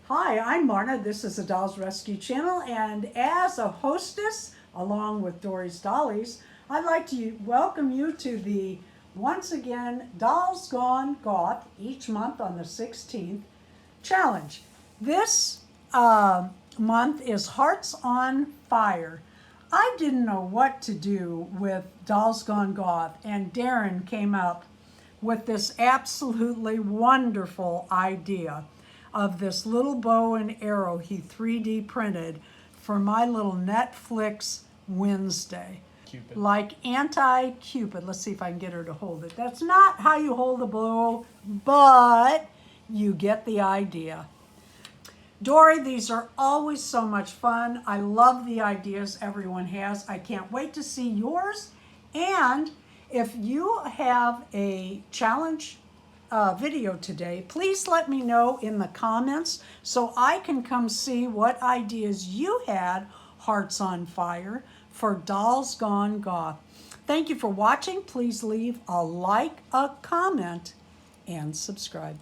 Hi, I'm Marna. This is the Dolls Rescue Channel, and as a hostess, along with Dory's Dollies, I'd like to welcome you to the, once again, Dolls Gone Goth, each month on the 16th, challenge. This month is Hearts on Fire. I didn't know what to do with Dolls Gone Goth, and Darren came up with this absolutely wonderful idea of this little bow and arrow he 3D printed for my little Netflix Wednesday. Cupid. Like anti-Cupid. Let's see if I can get her to hold it. That's not how you hold the bow, but you get the idea. Dory, these are always so much fun. I love the ideas everyone has. I can't wait to see yours. And if you have a challenge video today, please let me know in the comments so I can come see what ideas you had, Hearts on Fire, for Dolls Gone Goth. Thank you for watching. Please leave a like, a comment, and subscribe.